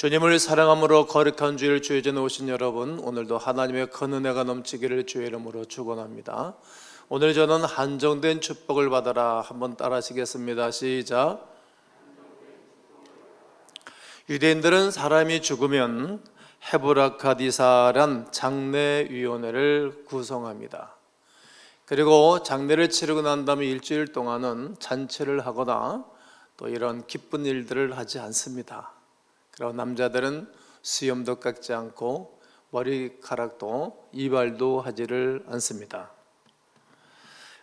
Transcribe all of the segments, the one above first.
주님을 사랑함으로 거룩한 주일 주의 전에 오신 여러분, 오늘도 하나님의 큰 은혜가 넘치기를 주의 이름으로 축원합니다. 오늘 저는 한정된 축복을 받아라 한번 따라하시겠습니다. 시작. 유대인들은 사람이 죽으면 헤브라카디사란 장례위원회를 구성합니다. 그리고 장례를 치르고 난 다음에 일주일 동안은 잔치를 하거나 또 이런 기쁜 일들을 하지 않습니다. 그리고 남자들은 수염도 깎지 않고 머리카락도 이발도 하지를 않습니다.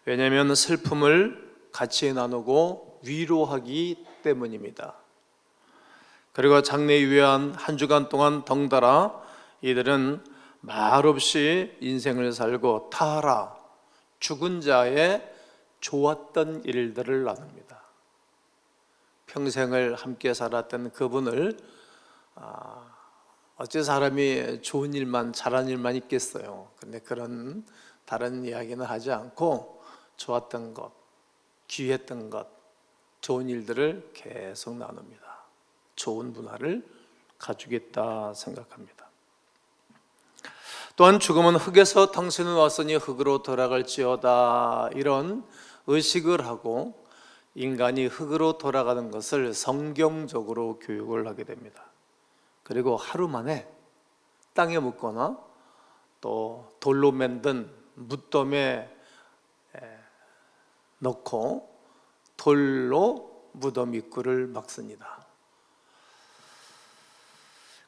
왜냐하면 슬픔을 같이 나누고 위로하기 때문입니다. 그리고 장례 위한 한 주간 동안 덩달아 이들은 말없이 인생을 살고 타하라, 죽은 자의 좋았던 일들을 나눕니다. 평생을 함께 살았던 그분을 어째 사람이 좋은 일만 잘한 일만 있겠어요. 그런데 그런 다른 이야기는 하지 않고 좋았던 것, 귀했던 것, 좋은 일들을 계속 나눕니다. 좋은 문화를 가지겠다 생각합니다. 또한 죽음은 흙에서 당신은 왔으니 흙으로 돌아갈지어다, 이런 의식을 하고 인간이 흙으로 돌아가는 것을 성경적으로 교육을 하게 됩니다. 그리고 하루 만에 땅에 묻거나 또 돌로 만든 무덤에 넣고 돌로 무덤 입구를 막습니다.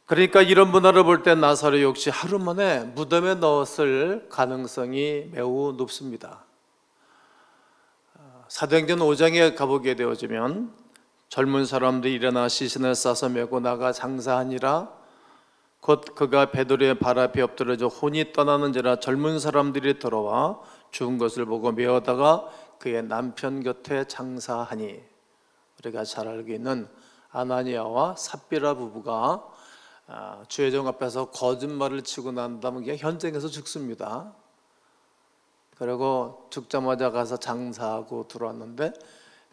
그러니까 이런 문화를 볼 때 나사로 역시 하루 만에 무덤에 넣었을 가능성이 매우 높습니다. 사도행전 5장에 가보게 되어지면 젊은 사람들이 일어나 시신을 싸서 메고 나가 장사하니라. 곧 그가 베드로의 발 앞에 엎드려져 혼이 떠나는지라 젊은 사람들이 들어와 죽은 것을 보고 메어다가 그의 남편 곁에 장사하니, 우리가 잘 알고 있는 아나니아와 삽비라 부부가 주의 종 앞에서 거짓말을 치고 난 다음에 그냥 현장에서 죽습니다. 그리고 죽자마자 가서 장사하고 들어왔는데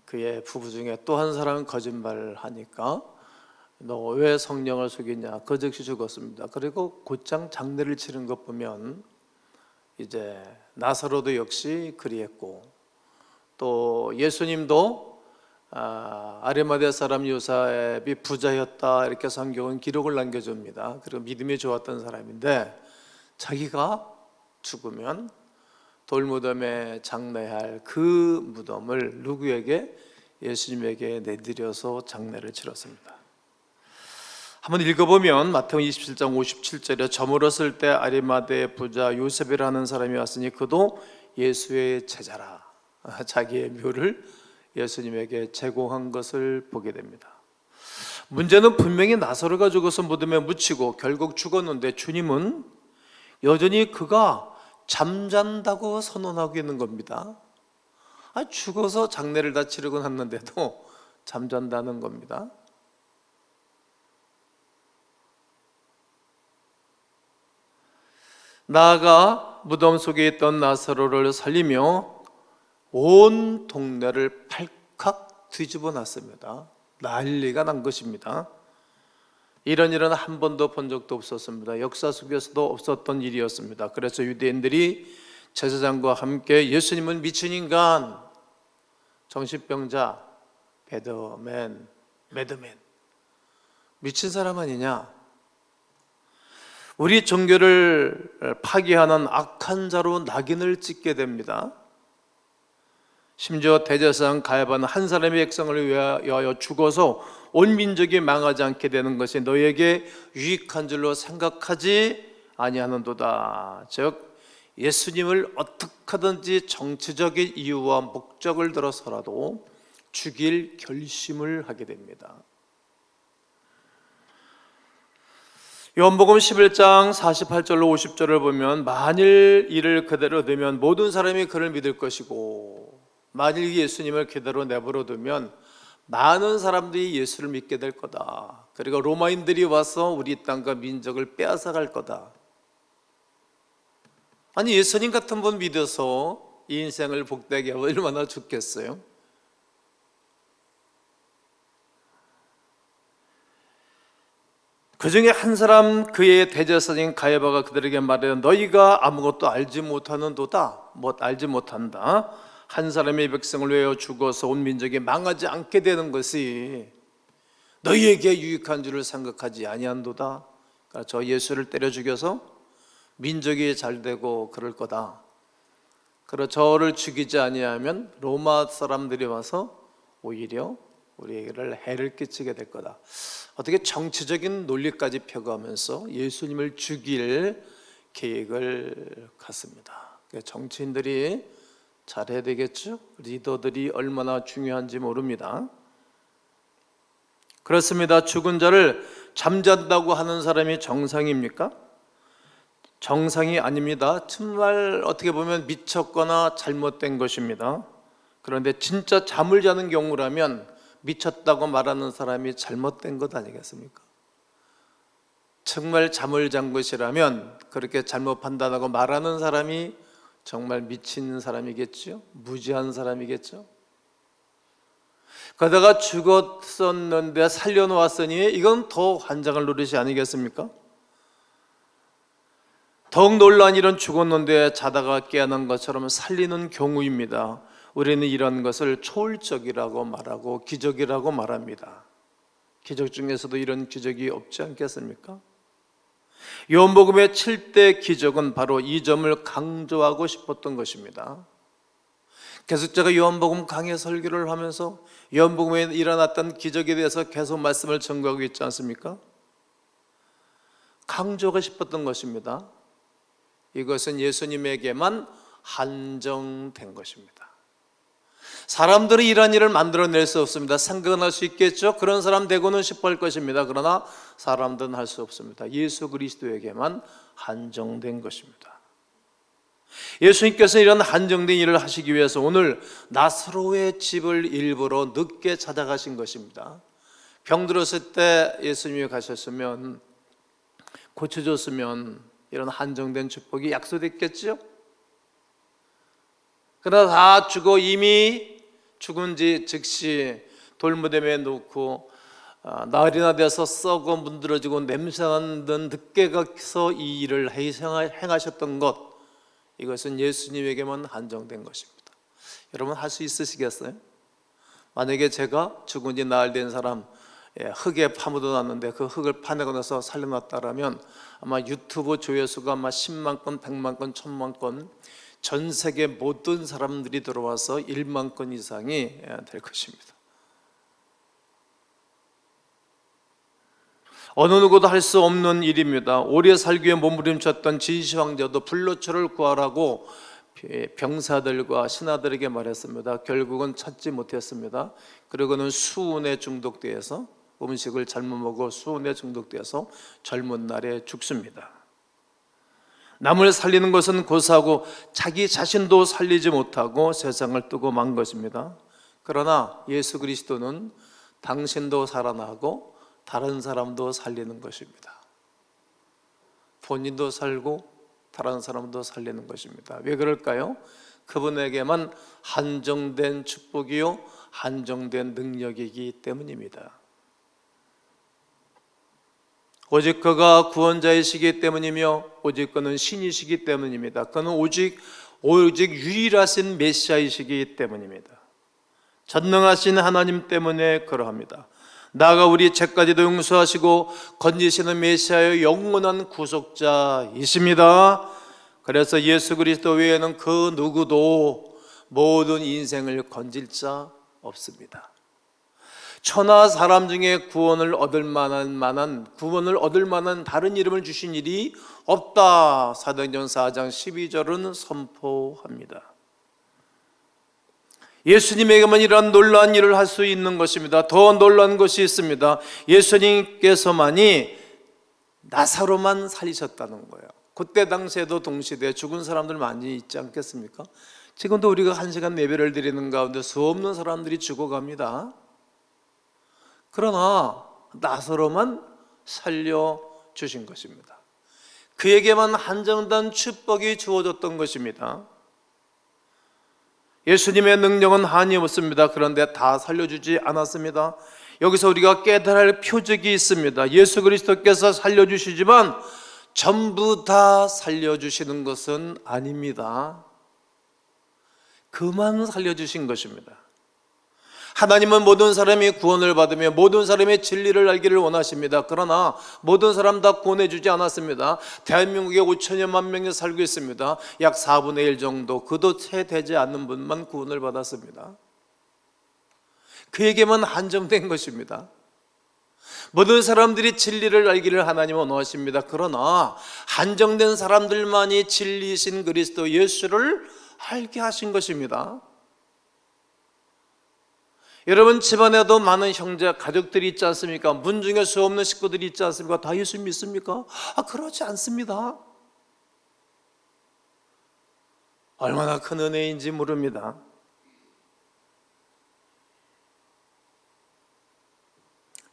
그의 부부 중에 또 한 사람은 거짓말을 하니까 너 왜 성령을 속이냐, 그 즉시 죽었습니다. 그리고 곧장 장례를 치른 것 보면 이제 나사로도 역시 그리했고, 또 예수님도 아리마대 사람 요셉이 부자였다, 이렇게 성경은 기록을 남겨줍니다. 그리고 믿음이 좋았던 사람인데 자기가 죽으면 돌무덤에 장례할 그 무덤을 누구에게? 예수님에게 내드려서 장례를 치렀습니다. 한번 읽어보면 마태복음 27장 57절에 저물었을 때 아리마대 부자 요셉이라는 사람이 왔으니 그도 예수의 제자라, 자기의 묘를 예수님에게 제공한 것을 보게 됩니다. 문제는 분명히 나사로가 죽어서 무덤에 묻히고 결국 죽었는데 주님은 여전히 그가 잠잔다고 선언하고 있는 겁니다. 죽어서 장례를 다 치르고 났는데도 잠잔다는 겁니다. 나아가 무덤 속에 있던 나사로를 살리며 온 동네를 팔칵 뒤집어 놨습니다. 난리가 난 것입니다. 이런 일은 한 번도 본 적도 없었습니다. 역사 속에서도 없었던 일이었습니다. 그래서 유대인들이 제사장과 함께 예수님은 미친 인간, 정신병자, 배드맨, 매드맨, 미친 사람 아니냐, 우리 종교를 파괴하는 악한 자로 낙인을 찍게 됩니다. 심지어 대제사장 가야바는 한 사람의 백성을 위하여 죽어서 온 민족이 망하지 않게 되는 것이 너에게 유익한 줄로 생각하지 아니하는도다. 즉 예수님을 어떻게 하든지 정치적인 이유와 목적을 들어서라도 죽일 결심을 하게 됩니다. 요한복음 11장 48절로 50절을 보면 만일 이를 그대로 두면 모든 사람이 그를 믿을 것이고 만일 예수님을 그대로 내버려 두면 많은 사람들이 예수를 믿게 될 거다. 그리고 로마인들이 와서 우리 땅과 민족을 빼앗아갈 거다. 아니 예수님 같은 분 믿어서 이 인생을 복되게 하고 얼마나 좋겠어요? 그 중에 한 사람, 그의 대제사장인 가야바가 그들에게 말해, 너희가 아무것도 알지 못하는도다. 알지 못한다. 한 사람의 백성을 위하여 죽어서 온 민족이 망하지 않게 되는 것이 너희에게 유익한 줄을 생각하지 아니한도다. 그러니까 저 예수를 때려 죽여서 민족이 잘 되고 그럴 거다. 그리고 저를 죽이지 아니하면 로마 사람들이 와서 오히려 우리에게 해를 끼치게 될 거다. 어떻게 정치적인 논리까지 펴가면서 예수님을 죽일 계획을 갖습니다. 정치인들이 잘해야 되겠죠? 리더들이 얼마나 중요한지 모릅니다. 그렇습니다. 죽은 자를 잠잔다고 하는 사람이 정상입니까? 정상이 아닙니다. 정말 어떻게 보면 미쳤거나 잘못된 것입니다. 그런데 진짜 잠을 자는 경우라면 미쳤다고 말하는 사람이 잘못된 것 아니겠습니까? 정말 잠을 잔 것이라면 그렇게 잘못 판단하고 말하는 사람이 정말 미친 사람이겠죠? 무지한 사람이겠죠? 그러다가 죽었었는데 살려놓았으니 이건 더 환장할 노릇이 아니겠습니까? 더욱 놀란 일은 죽었는데 자다가 깨어난 것처럼 살리는 경우입니다. 우리는 이런 것을 초월적이라고 말하고 기적이라고 말합니다. 기적 중에서도 이런 기적이 없지 않겠습니까? 요한복음의 7대 기적은 바로 이 점을 강조하고 싶었던 것입니다. 계속자가 요한복음 강해 설교를 하면서 요한복음에 일어났던 기적에 대해서 계속 말씀을 전가하고 있지 않습니까? 강조하고 싶었던 것입니다. 이것은 예수님에게만 한정된 것입니다. 사람들이 이런 일을 만들어낼 수 없습니다. 생각은 할 수 있겠죠. 그런 사람 되고는 싶어 할 것입니다. 그러나 사람들은 할 수 없습니다. 예수 그리스도에게만 한정된 것입니다. 예수님께서 이런 한정된 일을 하시기 위해서 오늘 나사로의 집을 일부러 늦게 찾아가신 것입니다. 병들었을 때 예수님이 가셨으면, 고쳐줬으면 이런 한정된 축복이 약속됐겠죠. 그러나 다 죽어 이미 죽은 지 즉시 돌무덤에 놓고 날이나 돼서 썩어 문드러지고 냄새나는 늦게 가서 이 일을 행하셨던 것, 이것은 예수님에게만 한정된 것입니다. 여러분 할 수 있으시겠어요? 만약에 제가 죽은 지 나흘 된 사람 흙에 파묻어 놨는데 그 흙을 파내고 나서 살려놨다라면 아마 유튜브 조회수가 아마 10만 건, 100만 건, 1000만 건, 전 세계 모든 사람들이 들어와서 1만 건 이상이 될 것입니다. 어느 누구도 할 수 없는 일입니다. 오래 살기 위해 몸부림쳤던 진시황제도 불로초를 구하라고 병사들과 신하들에게 말했습니다. 결국은 찾지 못했습니다. 그리고는 수은에 중독되어서, 음식을 잘못 먹어 수은에 중독되어서 젊은 날에 죽습니다. 남을 살리는 것은 고사하고 자기 자신도 살리지 못하고 세상을 뜨고 만 것입니다. 그러나 예수 그리스도는 당신도 살아나고 다른 사람도 살리는 것입니다. 본인도 살고 다른 사람도 살리는 것입니다. 왜 그럴까요? 그분에게만 한정된 축복이요 한정된 능력이기 때문입니다. 오직 그가 구원자이시기 때문이며 오직 그는 신이시기 때문입니다. 그는 오직 유일하신 메시아이시기 때문입니다. 전능하신 하나님 때문에 그러합니다. 나아가 우리 죄까지도 용서하시고 건지시는 메시아의 영원한 구속자이십니다. 그래서 예수 그리스도 외에는 그 누구도 모든 인생을 건질 자 없습니다. 천하 사람 중에 구원을 얻을 만한 다른 이름을 주신 일이 없다. 사도행전 4장 12절은 선포합니다. 예수님에게만 이러한 놀라운 일을 할 수 있는 것입니다. 더 놀라운 것이 있습니다. 예수님께서만이 나사로만 살리셨다는 거예요. 그때 당시에도 동시대에 죽은 사람들 많이 있지 않겠습니까? 지금도 우리가 1시간 예배를 드리는 가운데 수 없는 사람들이 죽어갑니다. 그러나 나사로만 살려주신 것입니다. 그에게만 한정된 축복이 주어졌던 것입니다. 예수님의 능력은 한이 없습니다. 그런데 다 살려주지 않았습니다. 여기서 우리가 깨달아야 할 표적이 있습니다. 예수 그리스도께서 살려주시지만 전부 다 살려주시는 것은 아닙니다. 그만 살려주신 것입니다. 하나님은 모든 사람이 구원을 받으며 모든 사람의 진리를 알기를 원하십니다. 그러나 모든 사람 다 구원해 주지 않았습니다. 대한민국에 5천여만 명이 살고 있습니다. 약 4분의 1 정도, 그도 채 되지 않는 분만 구원을 받았습니다. 그에게만 한정된 것입니다. 모든 사람들이 진리를 알기를 하나님은 원하십니다. 그러나 한정된 사람들만이 진리이신 그리스도 예수를 알게 하신 것입니다. 여러분 집안에도 많은 형제, 가족들이 있지 않습니까? 문중에 수 없는 식구들이 있지 않습니까? 다 예수 믿습니까? 그렇지 않습니다. 얼마나 큰 은혜인지 모릅니다.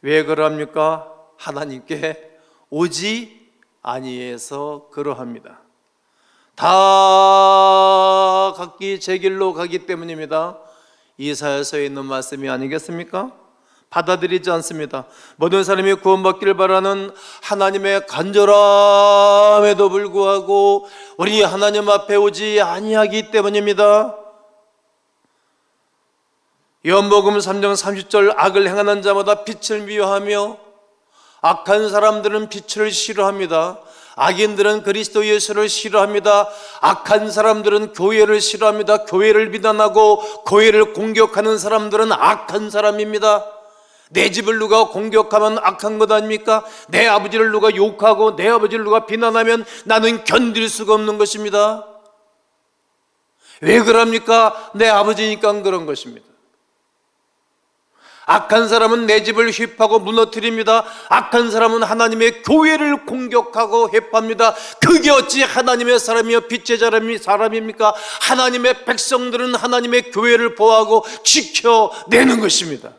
왜 그럽니까? 하나님께 오지 아니해서 그러합니다. 다 각기 제 길로 가기 때문입니다. 이사야서에 있는 말씀이 아니겠습니까? 받아들이지 않습니다. 모든 사람이 구원받기를 바라는 하나님의 간절함에도 불구하고 우리 하나님 앞에 오지 아니하기 때문입니다. 요한복음 3장 30절 악을 행하는 자마다 빛을 미워하며 악한 사람들은 빛을 싫어합니다. 악인들은 그리스도 예수를 싫어합니다. 악한 사람들은 교회를 싫어합니다. 교회를 비난하고 교회를 공격하는 사람들은 악한 사람입니다. 내 집을 누가 공격하면 악한 것 아닙니까? 내 아버지를 누가 욕하고 내 아버지를 누가 비난하면 나는 견딜 수가 없는 것입니다. 왜 그럽니까? 내 아버지니까 그런 것입니다. 악한 사람은 내 집을 휘파고 무너뜨립니다. 악한 사람은 하나님의 교회를 공격하고 회파합니다. 그게 어찌 하나님의 사람이요 빛의 사람입니까? 하나님의 백성들은 하나님의 교회를 보호하고 지켜내는 것입니다.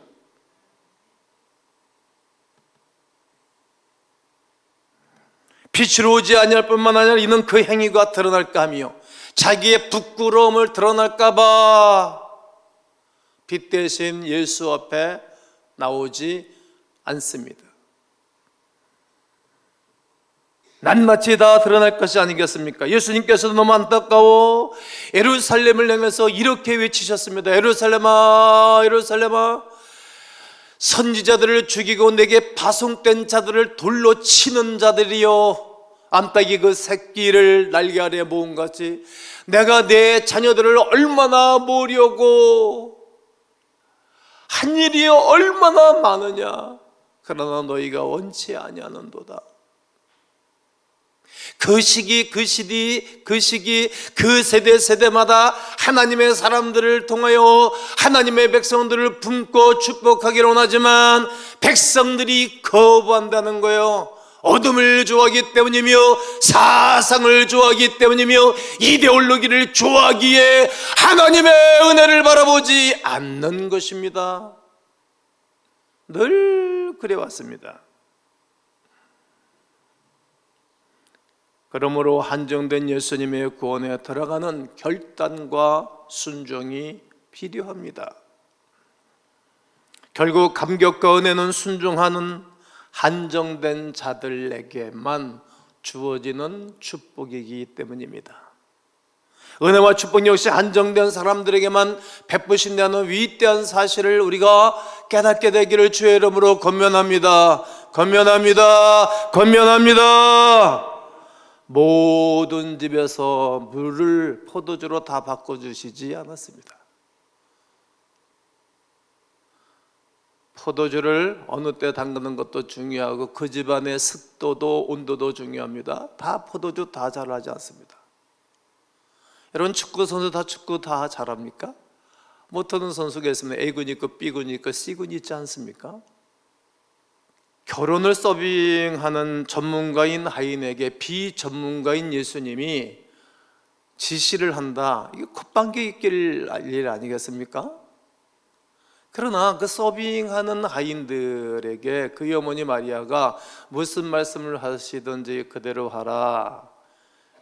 빛으로 오지 아니할 뿐만 아니라 이는 그 행위가 드러날까 하며 자기의 부끄러움을 드러날까 봐 빛 대신 예수 앞에 나오지 않습니다. 낱낱이 다 드러날 것이 아니겠습니까? 예수님께서도 너무 안타까워 예루살렘을 향해서 이렇게 외치셨습니다. 예루살렘아, 예루살렘아, 선지자들을 죽이고 내게 파송된 자들을 돌로 치는 자들이여, 암탉이 그 새끼를 날개 아래 모은 같이 내가 내 자녀들을 얼마나 모으려고 한 일이 얼마나 많으냐. 그러나 너희가 원치 아니하는도다. 그 시기 그 세대마다 하나님의 사람들을 통하여 하나님의 백성들을 품고 축복하기를 원하지만 백성들이 거부한다는 거예요. 어둠을 좋아하기 때문이며 사상을 좋아하기 때문이며 이데올로기를 좋아하기에 하나님의 은혜를 바라보지 않는 것입니다. 늘 그래왔습니다. 그러므로 한정된 예수님의 구원에 들어가는 결단과 순종이 필요합니다. 결국 감격과 은혜는 순종하는 한정된 자들에게만 주어지는 축복이기 때문입니다. 은혜와 축복 역시 한정된 사람들에게만 베푸신다는 위대한 사실을 우리가 깨닫게 되기를 주의 이름으로 권면합니다. 권면합니다. 모든 집에서 물을 포도주로 다 바꿔주시지 않았습니다. 포도주를 어느 때 담그는 것도 중요하고 그 집안의 습도도 온도도 중요합니다. 다 포도주 다 잘하지 않습니다. 여러분 축구 선수 다 축구 다 잘합니까? 못하는 선수가 있으면 A군이 있고 B군이 있고 C군이 있지 않습니까? 결혼을 서빙하는 전문가인 하인에게 비전문가인 예수님이 지시를 한다. 이게 콧방귀 있길 일 아니겠습니까? 그러나 그 서빙하는 하인들에게 그의 어머니 마리아가 무슨 말씀을 하시든지 그대로 하라.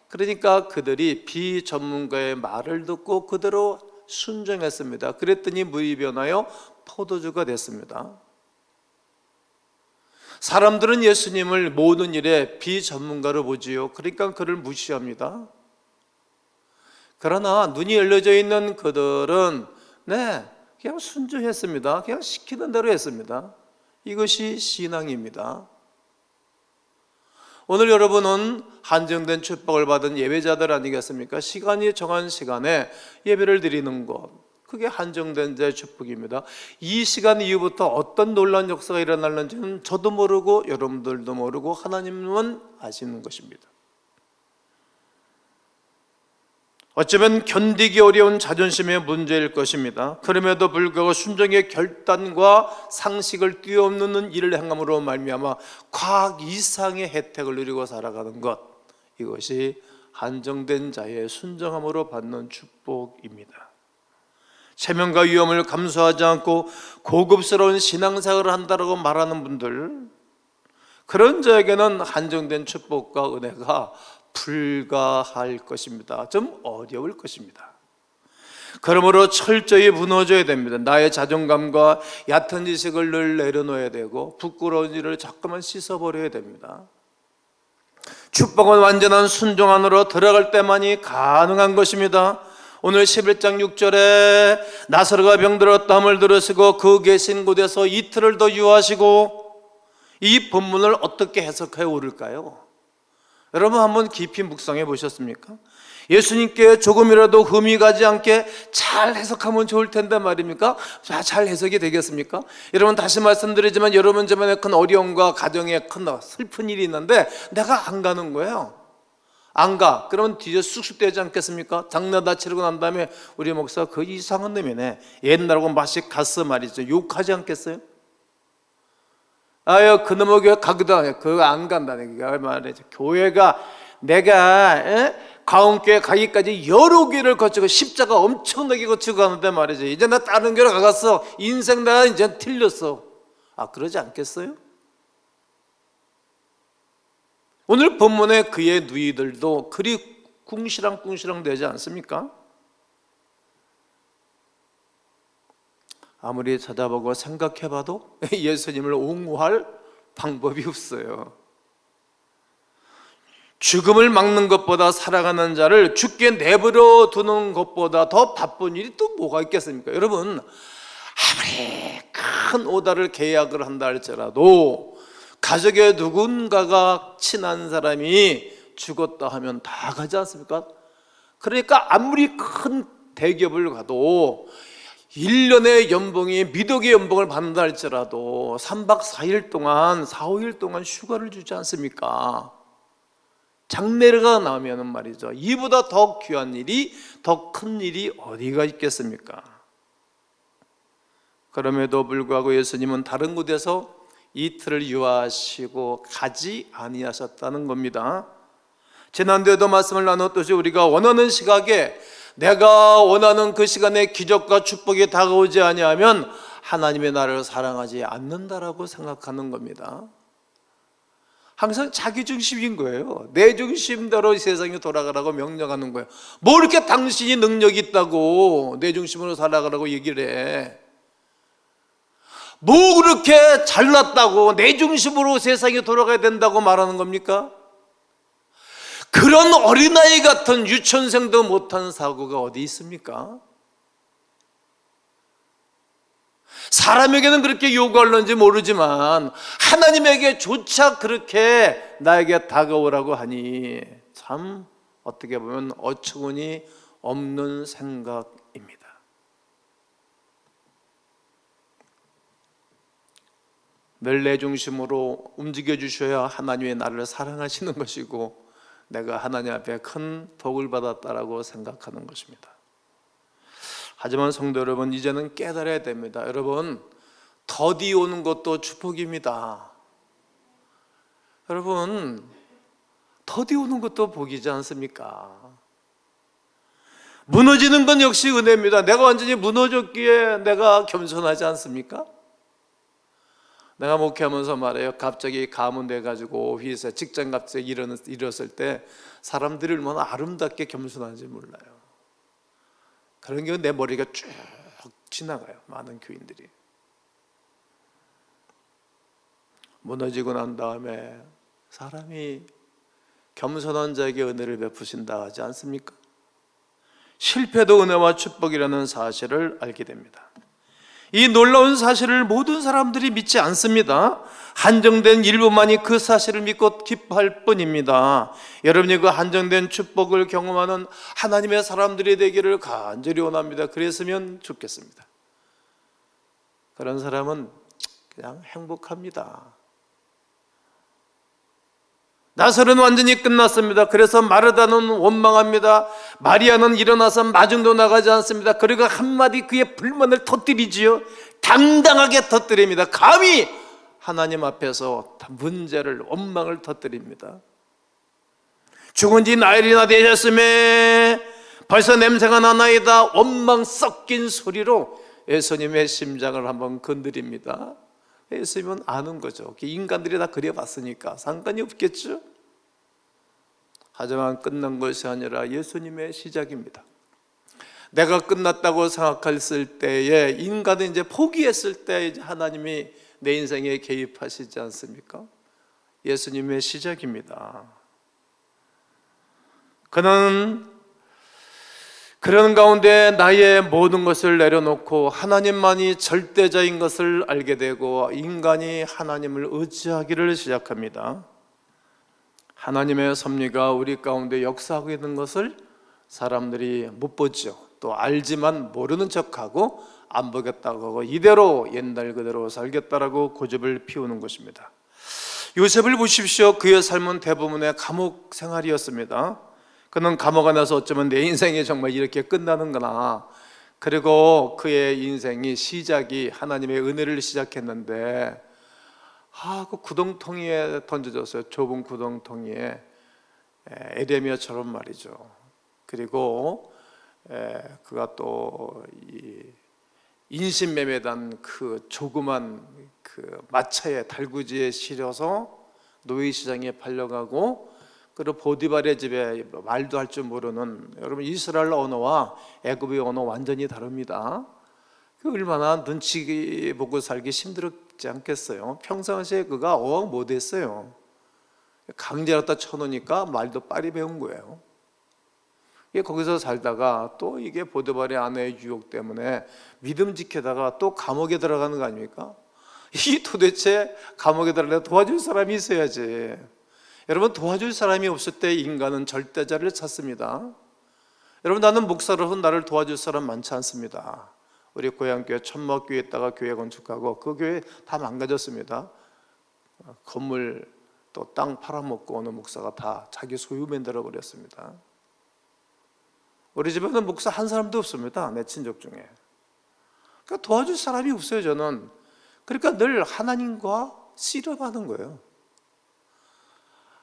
그러니까 그들이 비전문가의 말을 듣고 그대로 순종했습니다. 그랬더니 물이 변하여 포도주가 됐습니다. 사람들은 예수님을 모든 일에 비전문가로 보지요. 그러니까 그를 무시합니다. 그러나 눈이 열려져 있는 그들은 그냥 순종했습니다. 그냥 시키는 대로 했습니다. 이것이 신앙입니다. 오늘 여러분은 한정된 축복을 받은 예배자들 아니겠습니까? 시간이 정한 시간에 예배를 드리는 것, 그게 한정된 자의 축복입니다. 이 시간 이후부터 어떤 놀라운 역사가 일어날는지는 저도 모르고 여러분들도 모르고 하나님은 아시는 것입니다. 어쩌면 견디기 어려운 자존심의 문제일 것입니다. 그럼에도 불구하고 순종의 결단과 상식을 뛰어넘는 일을 행함으로 말미암아 과학 이상의 혜택을 누리고 살아가는 것, 이것이 한정된 자의 순종함으로 받는 축복입니다. 체면과 위험을 감수하지 않고 고급스러운 신앙생활을 한다고 말하는 분들, 그런 자에게는 한정된 축복과 은혜가 불가할 것입니다. 좀 어려울 것입니다. 그러므로 철저히 무너져야 됩니다. 나의 자존감과 얕은 지식을 늘 내려놓아야 되고 부끄러운 일을 자꾸만 씻어버려야 됩니다. 축복은 완전한 순종 안으로 들어갈 때만이 가능한 것입니다. 오늘 11장 6절에 나사로가 병들었다 함을 들으시고 그 계신 곳에서 이틀을 더 유하시고, 이 본문을 어떻게 해석해 오를까요? 여러분 한번 깊이 묵상해 보셨습니까? 예수님께 조금이라도 흠이 가지 않게 잘 해석하면 좋을 텐데 말입니까? 잘 해석이 되겠습니까? 여러분 다시 말씀드리지만 여러분 집안에 큰 어려움과 가정에 큰 슬픈 일이 있는데 내가 안 가는 거예요. 안 가. 그러면 뒤에 쑥쑥 되지 않겠습니까? 장례 다 치르고 난 다음에 우리 목사가 그 이상한 놈이네, 옛날하고 맛이 갔어 말이죠. 욕하지 않겠어요? 아유 그놈의 교회 가기도 안 해. 그거 안 간다는 게 말이죠. 교회가 내가 가온교회 가기까지 여러 교회를 거치고 십자가 엄청나게 거치고 가는데 말이죠. 이제 나 다른 교회 가갔어. 인생 나 이제 틀렸어. 그러지 않겠어요? 오늘 본문에 그의 누이들도 그리 궁시렁궁시렁 되지 않습니까? 아무리 찾아보고 생각해봐도 예수님을 옹호할 방법이 없어요. 죽음을 막는 것보다 살아가는 자를 죽게 내버려 두는 것보다 더 바쁜 일이 또 뭐가 있겠습니까? 여러분 아무리 큰 오다를 계약을 한다 할지라도 가족의 누군가가 친한 사람이 죽었다 하면 다 가지 않습니까? 그러니까 아무리 큰 대기업을 가도 1년의 연봉이 미덕의 연봉을 받는다 할지라도 3박 4일 동안 4, 5일 동안 휴가를 주지 않습니까? 장례가 나오면 말이죠, 이보다 더 귀한 일이, 더 큰 일이 어디가 있겠습니까? 그럼에도 불구하고 예수님은 다른 곳에서 이틀을 유하시고 가지 아니하셨다는 겁니다. 지난주에도 말씀을 나눴듯이 우리가 원하는 시각에, 내가 원하는 그 시간에 기적과 축복이 다가오지 아니하면 하나님의 나를 사랑하지 않는다라고 생각하는 겁니다. 항상 자기중심인 거예요. 내 중심대로 세상이 돌아가라고 명령하는 거예요. 뭐 이렇게 당신이 능력이 있다고 내 중심으로 살아가라고 얘기를 해. 뭐 그렇게 잘났다고 내 중심으로 세상이 돌아가야 된다고 말하는 겁니까? 그런 어린아이 같은 유치원생도 못한 사고가 어디 있습니까? 사람에게는 그렇게 요구하는지 모르지만 하나님에게조차 그렇게 나에게 다가오라고 하니 참 어떻게 보면 어처구니 없는 생각입니다. 늘 내 중심으로 움직여 주셔야 하나님의 나를 사랑하시는 것이고 내가 하나님 앞에 큰 복을 받았다라고 생각하는 것입니다. 하지만 성도 여러분, 이제는 깨달아야 됩니다. 여러분, 더디 오는 것도 축복입니다. 여러분, 더디 오는 것도 복이지 않습니까? 무너지는 건 역시 은혜입니다. 내가 완전히 무너졌기에 내가 겸손하지 않습니까? 내가 목회하면서 말해요. 갑자기 가문돼가지고 회사 직장 갑자기 일었을 때 사람들이 얼마나 아름답게 겸손한지 몰라요. 그런 게 내 머리가 쭉 지나가요. 많은 교인들이. 무너지고 난 다음에 사람이 겸손한 자에게 은혜를 베푸신다 하지 않습니까? 실패도 은혜와 축복이라는 사실을 알게 됩니다. 이 놀라운 사실을 모든 사람들이 믿지 않습니다. 한정된 일부만이 그 사실을 믿고 기뻐할 뿐입니다. 여러분이 그 한정된 축복을 경험하는 하나님의 사람들이 되기를 간절히 원합니다. 그랬으면 좋겠습니다. 그런 사람은 그냥 행복합니다. 나설은 완전히 끝났습니다. 그래서 마르다는 원망합니다. 마리아는 일어나서 마중도 나가지 않습니다. 그리고 한마디 그의 불만을 터뜨리지요. 당당하게 터뜨립니다. 감히 하나님 앞에서 문제를, 원망을 터뜨립니다. 죽은 지 나흘이나 되셨음에 벌써 냄새가 나나이다. 원망 섞인 소리로 예수님의 심장을 한번 건드립니다. 예수님은 아는 거죠. 인간들이 다 그려봤으니까 상관이 없겠죠. 하지만 끝난 것이 아니라 예수님의 시작입니다. 내가 끝났다고 생각했을 때에, 인간은 이제 포기했을 때 이제 하나님이 내 인생에 개입하시지 않습니까? 예수님의 시작입니다. 그는 그런 가운데 나의 모든 것을 내려놓고 하나님만이 절대자인 것을 알게 되고 인간이 하나님을 의지하기를 시작합니다. 하나님의 섭리가 우리 가운데 역사하고 있는 것을 사람들이 못 보죠. 또 알지만 모르는 척하고 안 보겠다고 하고 이대로 옛날 그대로 살겠다라고 고집을 피우는 것입니다. 요셉을 보십시오. 그의 삶은 대부분의 감옥 생활이었습니다. 그는 감옥 안에서 어쩌면 내 인생이 정말 이렇게 끝나는구나. 그리고 그의 인생이 시작이 하나님의 은혜를 시작했는데 그 구덩텅이에 던져졌어요. 좁은 구덩텅이에, 에레미야처럼 말이죠. 그리고 그가 또 인신매매단 그 조그만 그 마차에, 달구지에 실려서 노예시장에 팔려가고, 그리고 보디발의 집에 말도 할 줄 모르는, 여러분 이스라엘 언어와 애굽의 언어 완전히 다릅니다. 그 얼마나 눈치 보고 살기 힘들었지 않겠어요? 평상시에 그가 어학 못했어요. 강제로 갖다 쳐놓으니까 말도 빨리 배운 거예요. 거기서 살다가 또 이게 보디발의 아내의 유혹 때문에 믿음 지키다가 또 감옥에 들어가는 거 아닙니까? 이 도대체 감옥에 들어가려 도와줄 사람이 있어야지. 여러분, 도와줄 사람이 없을 때 인간은 절대자를 찾습니다. 여러분, 나는 목사로서 나를 도와줄 사람 많지 않습니다. 우리 고향교회 천막교회에 있다가 교회 건축하고 그 교회 다 망가졌습니다. 건물 또 땅 팔아먹고 어느 목사가 다 자기 소유 만들어 버렸습니다. 우리 집에는 목사 한 사람도 없습니다. 내 친족 중에. 그러니까 도와줄 사람이 없어요, 저는. 그러니까 늘 하나님과 씨름하는 거예요.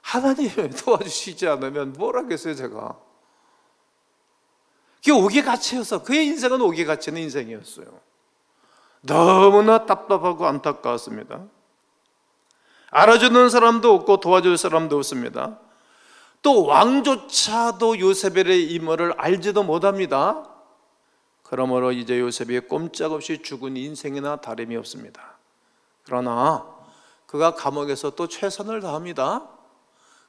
하나님이 도와주시지 않으면 뭘 하겠어요, 제가. 그게 오개가치여서, 그의 인생은 오개가치는 인생이었어요. 너무나 답답하고 안타까웠습니다. 알아주는 사람도 없고 도와줄 사람도 없습니다. 또 왕조차도 요셉의 임무를 알지도 못합니다. 그러므로 이제 요셉이 꼼짝없이 죽은 인생이나 다름이 없습니다. 그러나 그가 감옥에서 또 최선을 다합니다.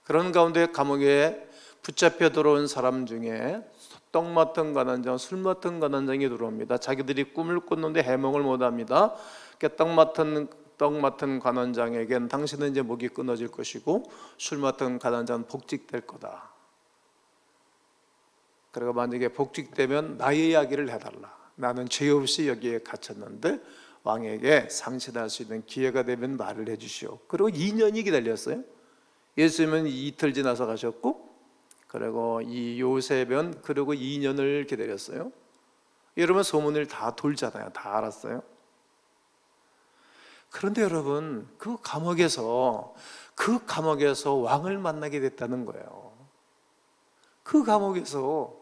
그런 가운데 감옥에 붙잡혀 들어온 사람 중에 떡 맡은 관원장, 술 맡은 관원장이 들어옵니다. 자기들이 꿈을 꿨는데 해몽을 못합니다. 떡 맡은 관원장에겐 당신은 이제 목이 끊어질 것이고 술 맡은 관원장은 복직될 거다. 그리고 만약에 복직되면 나의 이야기를 해달라. 나는 죄 없이 여기에 갇혔는데 왕에게 상신할 수 있는 기회가 되면 말을 해주시오. 그리고 2년이 기다렸어요. 예수님은 이틀 지나서 가셨고, 그리고 이 요셉은 그리고 2년을 기다렸어요. 여러분, 소문을 다 돌잖아요. 다 알았어요. 그런데 여러분, 그 감옥에서 왕을 만나게 됐다는 거예요. 그 감옥에서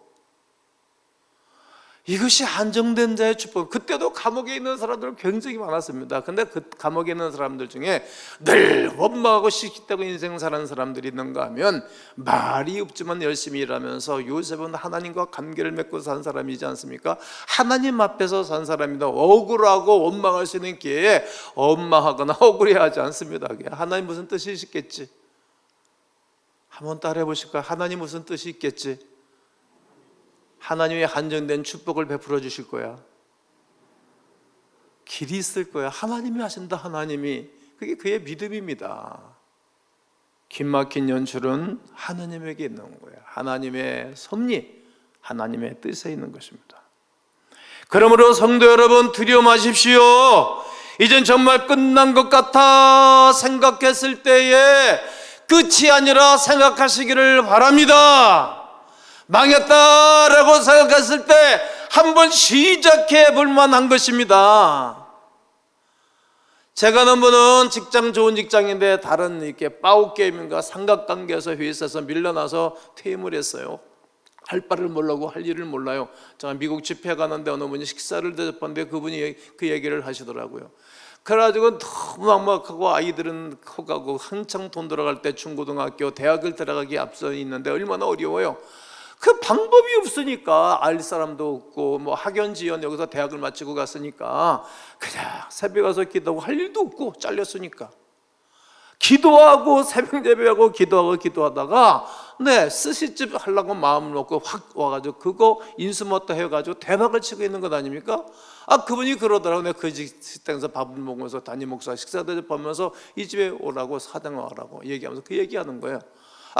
이것이 안정된 자의 축복. 그때도 감옥에 있는 사람들 굉장히 많았습니다. 근데 그 감옥에 있는 사람들 중에 늘 원망하고 씩씩대고 인생 사는 사람들이 있는가 하면 말이 없지만 열심히 일하면서 요셉은 하나님과 관계를 맺고 산 사람이지 않습니까? 하나님 앞에서 산 사람입니다. 억울하고 원망할 수 있는 기회에 원망하거나 억울해하지 않습니다. 하나님 무슨 뜻이 있겠지? 한번 따라해 보실까요? 하나님 무슨 뜻이 있겠지? 하나님의 한정된 축복을 베풀어 주실 거야. 길이 있을 거야. 하나님이 하신다. 하나님이. 그게 그의 믿음입니다. 긴 막힌 연출은 하나님에게 있는 거예요. 하나님의 섭리, 하나님의 뜻에 있는 것입니다. 그러므로 성도 여러분, 두려워 마십시오. 이젠 정말 끝난 것 같아 생각했을 때에 끝이 아니라 생각하시기를 바랍니다. 망했다라고 생각했을 때 한번 시작해 볼 만한 것입니다. 제가 아는 분은 직장 좋은 직장인데 다른 이렇게 빠우게임인가 삼각관계에서 회사에서 밀려나서 퇴임을 했어요. 할 바를 모르고 할 일을 몰라요. 제가 미국 집회 가는데 어느 분이 식사를 대접하는데 그분이 그 얘기를 하시더라고요. 그래가지고 너무 막막하고 아이들은 커가고 한창 돈 들어갈 때 중고등학교 대학을 들어가기 앞서 있는데 얼마나 어려워요. 그 방법이 없으니까 알 사람도 없고 뭐 학연 지연 여기서 대학을 마치고 갔으니까 그냥 새벽 가서 기도하고 할 일도 없고 잘렸으니까 기도하고 새벽 예배하고 기도하다가 스시집 하려고 마음을 먹고 확 와가지고 그거 인수모터 해가지고 대박을 치고 있는 것 아닙니까? 그분이 그러더라고요. 내가 그 식당에서 밥을 먹으면서 담임 목사 식사 대접하면서 이 집에 오라고 사장 와라고 얘기하면서 그 얘기하는 거예요.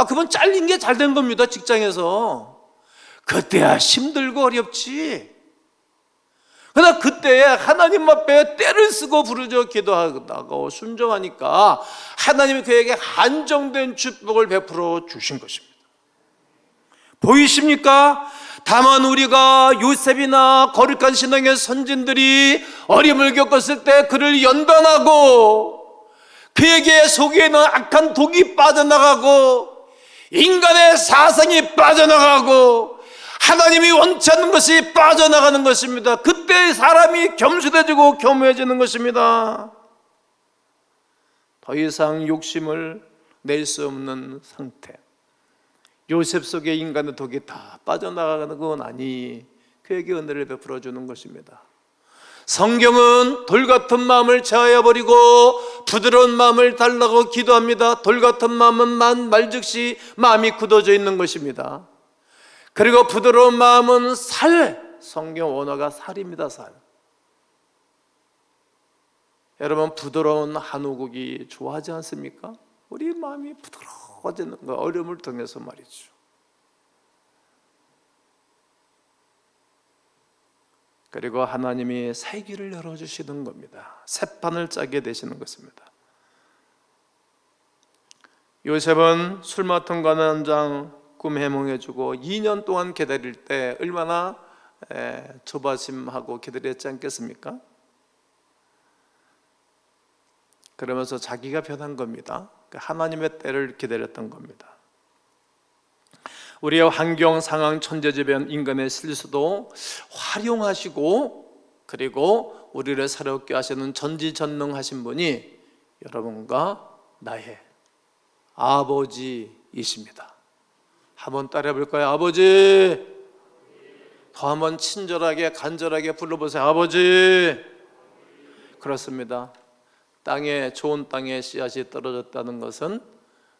그분 잘린 게 잘 된 겁니다. 직장에서. 그때야 힘들고 어렵지. 그러나 그때에 하나님 앞에 때를 쓰고 부르짖어 기도하고 순종하니까 하나님이 그에게 한정된 축복을 베풀어 주신 것입니다. 보이십니까? 다만 우리가 요셉이나 거룩한 신앙의 선진들이 어려움을 겪었을 때 그를 연단하고 그에게 속에 있는 악한 독이 빠져나가고 인간의 사상이 빠져나가고 하나님이 원치 않는 것이 빠져나가는 것입니다. 그때 사람이 겸손해지고 교묘해지는 것입니다. 더 이상 욕심을 낼 수 없는 상태. 요셉 속에 인간의 독이 다 빠져나가는 건 아니 그에게 은혜를 베풀어 주는 것입니다. 성경은 돌 같은 마음을 제하여버리고 부드러운 마음을 달라고 기도합니다. 돌 같은 마음은 말즉시 마음이 굳어져 있는 것입니다. 그리고 부드러운 마음은 살, 성경 원어가 살입니다. 살. 여러분 부드러운 한우고기 좋아하지 않습니까? 우리 마음이 부드러워지는 거 어려움을 통해서 말이죠. 그리고 하나님이 새 길을 열어주시는 겁니다. 새 판을 짜게 되시는 것입니다. 요셉은 술 맡은 관원장 꿈 해몽해주고 2년 동안 기다릴 때 얼마나 조바심하고 기다렸지 않겠습니까? 그러면서 자기가 변한 겁니다. 하나님의 때를 기다렸던 겁니다. 우리의 환경, 상황, 천재지변, 인간의 실수도 활용하시고 그리고 우리를 새롭게 하시는 전지전능하신 분이 여러분과 나의 아버지이십니다. 한번 따라해 볼까요? 아버지. 더 한번 친절하게 간절하게 불러보세요. 아버지. 그렇습니다. 땅에 좋은 땅에 씨앗이 떨어졌다는 것은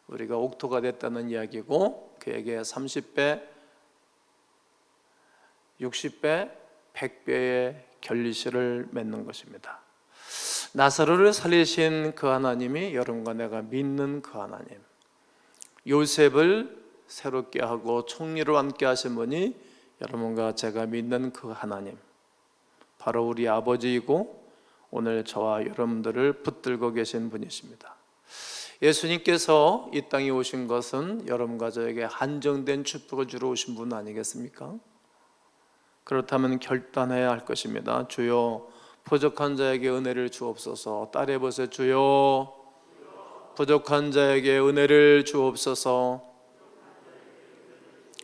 우리가 옥토가 됐다는 이야기고 그에게 30배, 60배, 100배의 결리실을 맺는 것입니다. 나사로를 살리신 그 하나님이 여러분과 내가 믿는 그 하나님, 요셉을 새롭게 하고 총리로 앉게 하신 분이 여러분과 제가 믿는 그 하나님, 바로 우리 아버지이고 오늘 저와 여러분들을 붙들고 계신 분이십니다. 예수님께서 이 땅에 오신 것은 여러분과 저에게 한정된 축복을 주러 오신 분 아니겠습니까? 그렇다면 결단해야 할 것입니다. 주여 부족한 자에게 은혜를 주옵소서. 따라해 보세요. 주여 부족한 자에게 은혜를 주옵소서.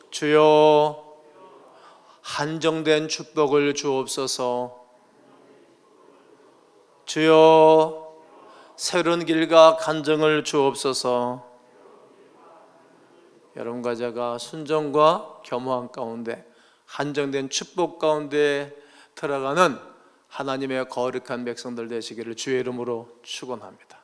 주여 한정된 축복을 주옵소서. 주여 새로운 길과 간증을 주옵소서. 여러분과 제가 순종과 겸허한 가운데 한정된 축복 가운데 들어가는 하나님의 거룩한 백성들 되시기를 주의 이름으로 축원합니다.